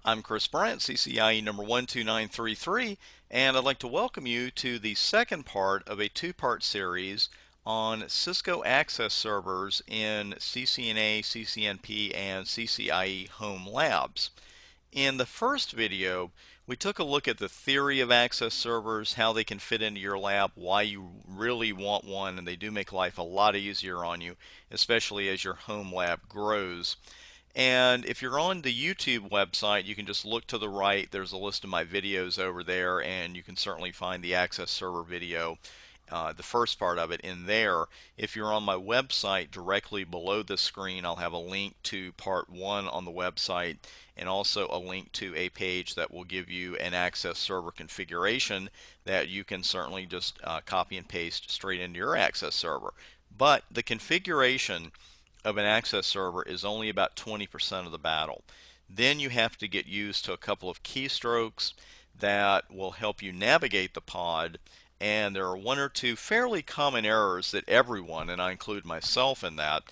I'm Chris Bryant, CCIE number 12933, and I'd like to welcome you to the second part of a two-part series on Cisco access servers in CCNA, CCNP, and CCIE home labs. In the first video, we took a look at the theory of access servers, how they can fit into your lab, why you really want one, and they do make life a lot easier on you, especially as your home lab grows. And if you're on the YouTube website, you can just look to the right. There's a list of my videos over there, and you can certainly find the access server video, the first part of it, in there. If you're on my website, directly below the screen, I'll have a link to part 1 on the website, and also a link to a page that will give you an access server configuration that you can certainly just copy and paste straight into your access server. But the configuration of an access server is only about 20% of the battle. Then you have to get used to a couple of keystrokes that will help you navigate the pod, and there are one or two fairly common errors that everyone, and I include myself in that,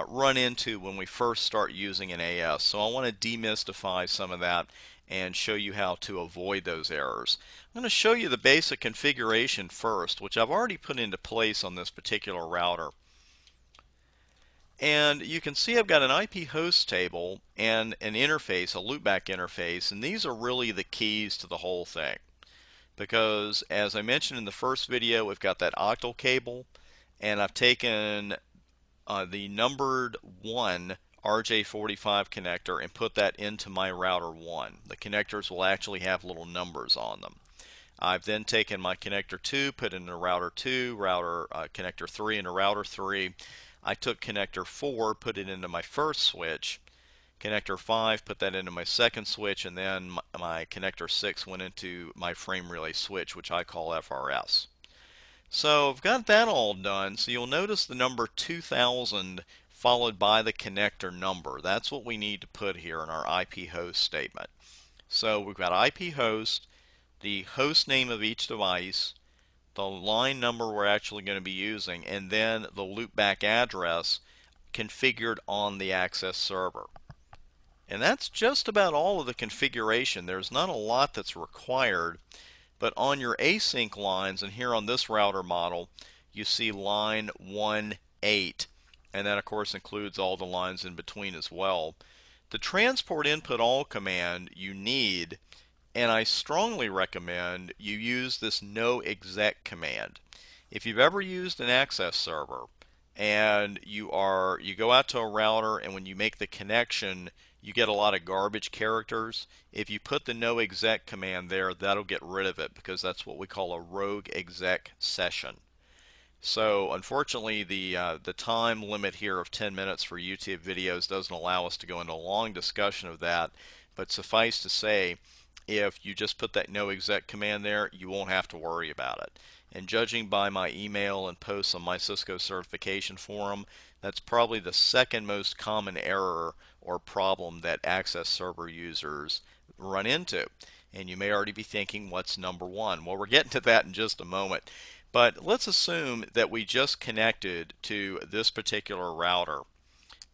run into when we first start using an AS. So I want to demystify some of that and show you how to avoid those errors. I'm going to show you the basic configuration first, which I've already put into place on this particular router. And you can see I've got an IP host table and an interface, a loopback interface, and these are really the keys to the whole thing. Because as I mentioned in the first video, we've got that octal cable, and I've taken the numbered 1 RJ45 connector and put that into my router 1. The connectors will actually have little numbers on them. I've then taken my connector 2, put it in a router 2, connector 3 into router 3. I took connector 4, put it into my first switch, connector 5, put that into my second switch, and then my connector 6 went into my frame relay switch, which I call FRS. So I've got that all done, so you'll notice the number 2000 followed by the connector number. That's what we need to put here in our IP host statement. So we've got IP host, the host name of each device, the line number we're actually going to be using, and then the loopback address configured on the access server. And that's just about all of the configuration. There's not a lot that's required, but on your async lines, and here on this router model, you see line 1-8, and that of course includes all the lines in between as well. The transport input all command you need, and I strongly recommend you use this no exec command. If you've ever used an access server and you go out to a router, and when you make the connection you get a lot of garbage characters, if you put the no exec command there, that'll get rid of it, because that's what we call a rogue exec session. So unfortunately the time limit here of 10 minutes for YouTube videos doesn't allow us to go into a long discussion of that, but suffice to say, if you just put that no exec command there, you won't have to worry about it. And judging by my email and posts on my Cisco certification forum, that's probably the second most common error or problem that access server users run into. And you may already be thinking, what's number 1? Well, we're getting to that in just a moment. But let's assume that we just connected to this particular router.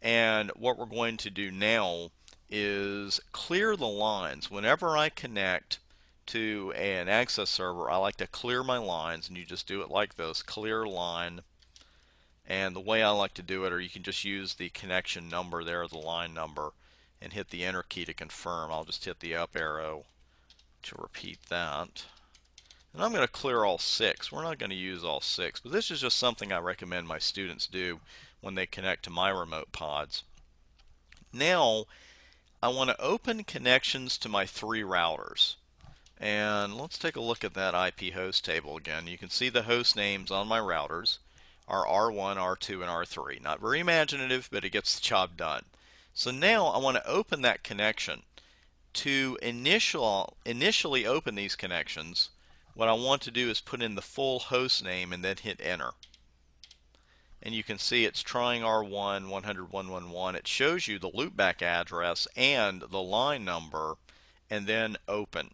And what we're going to do now is clear the lines. Whenever I connect to an access server, I like to clear my lines, and you just do it like this, clear line. And the way I like to do it, or you can just use the connection number there, the line number, and hit the enter key to confirm. I'll just hit the up arrow to repeat that. And I'm going to clear all 6. We're not going to use all 6, but this is just something I recommend my students do when they connect to my remote pods. Now I want to open connections to my 3 routers. And let's take a look at that IP host table again. You can see the host names on my routers are R1, R2, and R3. Not very imaginative, but it gets the job done. So now I want to open that connection. To initially open these connections, what I want to do is put in the full host name and then hit enter. And you can see it's trying R1 100.111. It shows you the loopback address and the line number, and then open.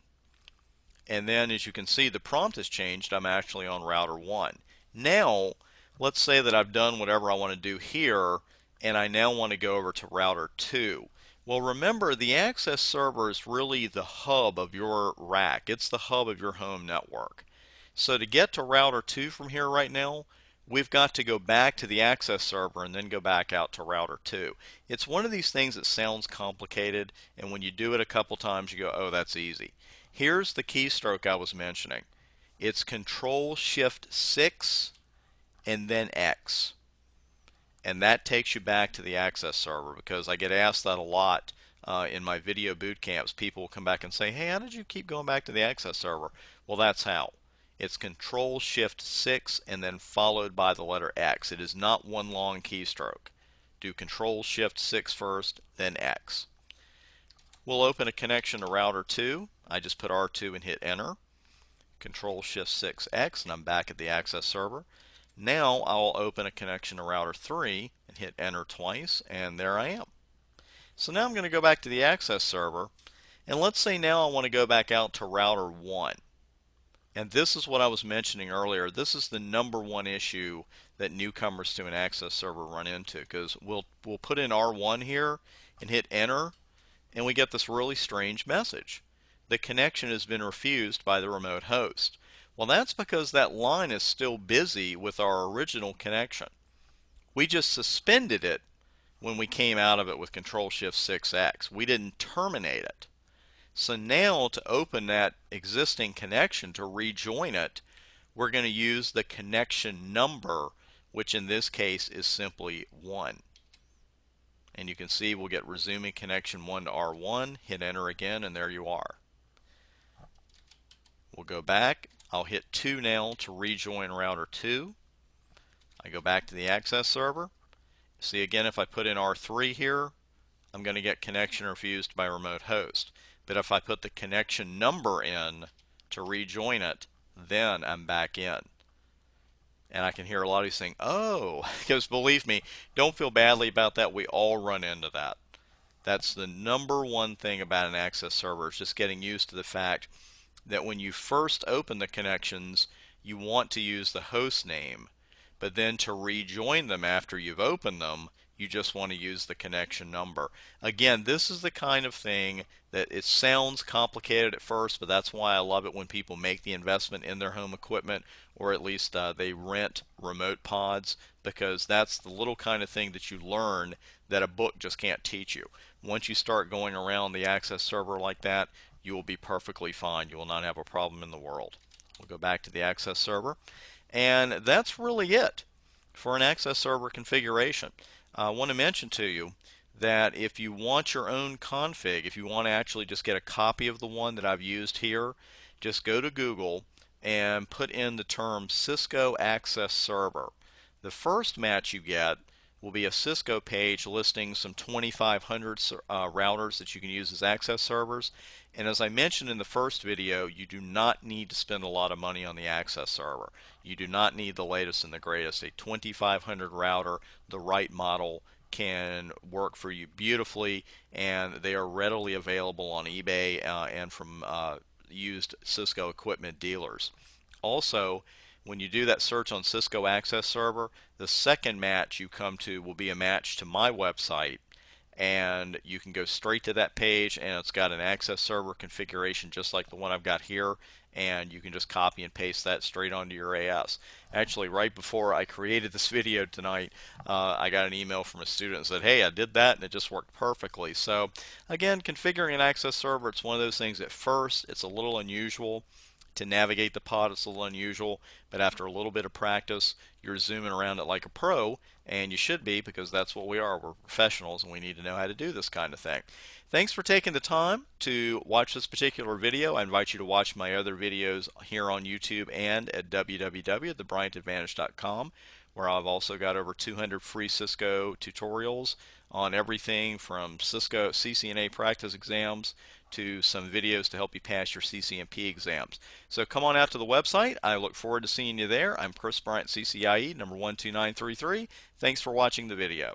And then as you can see, the prompt has changed. I'm actually on router 1. Now let's say that I've done whatever I want to do here, and I now want to go over to router 2. Well, remember, the access server is really the hub of your rack. It's the hub of your home network. So to get to router 2 from here right now, we've got to go back to the access server and then go back out to router 2. It's one of these things that sounds complicated, and when you do it a couple times, you go, oh, that's easy. Here's the keystroke I was mentioning. It's Control-Shift-6 and then X. And that takes you back to the access server, because I get asked that a lot in my video boot camps. People will come back and say, hey, how did you keep going back to the access server? Well, that's how. It's Control-Shift-6 and then followed by the letter X. It is not one long keystroke. Do Control-Shift-6 first, then X. We'll open a connection to router 2. I just put R2 and hit enter. Control-Shift-6X, and I'm back at the access server. Now I'll open a connection to router 3 and hit enter twice, and there I am. So now I'm going to go back to the access server, and let's say now I want to go back out to router 1. And this is what I was mentioning earlier. This is the number one issue that newcomers to an access server run into, because we'll put in R1 here and hit enter, and we get this really strange message. The connection has been refused by the remote host. Well, that's because that line is still busy with our original connection. We just suspended it when we came out of it with Control-Shift-6X. We didn't terminate it. So now to open that existing connection, to rejoin it, we're going to use the connection number, which in this case is simply 1. And you can see we'll get resuming connection 1 to R1, hit enter again, and there you are. We'll go back. I'll hit 2 now to rejoin router 2. I go back to the access server. See, again, if I put in R3 here, I'm going to get connection refused by remote host. But if I put the connection number in to rejoin it, then I'm back in. And I can hear a lot of you saying, oh, because believe me, don't feel badly about that. We all run into that. That's the number one thing about an access server, is just getting used to the fact that when you first open the connections, you want to use the host name, but then to rejoin them after you've opened them, you just want to use the connection number. Again, this is the kind of thing that it sounds complicated at first, but that's why I love it when people make the investment in their home equipment, or at least they rent remote pods, because that's the little kind of thing that you learn that a book just can't teach you. Once you start going around the access server like that, you will be perfectly fine. You will not have a problem in the world. We'll go back to the access server, and that's really it for an access server configuration. I want to mention to you that if you want your own config, if you want to actually just get a copy of the one that I've used here, just go to Google and put in the term Cisco Access Server. The first match you get will be a Cisco page listing some 2,500 routers that you can use as access servers. And as I mentioned in the first video, you do not need to spend a lot of money on the access server. You do not need the latest and the greatest. A 2,500 router, the right model, can work for you beautifully, and they are readily available on eBay and from used Cisco equipment dealers. Also, when you do that search on Cisco Access Server, the second match you come to will be a match to my website, and you can go straight to that page, and it's got an access server configuration just like the one I've got here, and you can just copy and paste that straight onto your AS. Actually, right before I created this video tonight, I got an email from a student that said, hey, I did that and it just worked perfectly. So again, configuring an access server, it's one of those things at first it's a little unusual. To navigate the pod, it's a little unusual, but after a little bit of practice, you're zooming around it like a pro, and you should be, because that's what we are. We're professionals, and we need to know how to do this kind of thing. Thanks for taking the time to watch this particular video. I invite you to watch my other videos here on YouTube and at www.thebryantadvantage.com, where I've also got over 200 free Cisco tutorials on everything from Cisco CCNA practice exams to some videos to help you pass your CCNP exams. So come on out to the website. I look forward to seeing you there. I'm Chris Bryant, CCIE, number 12933. Thanks for watching the video.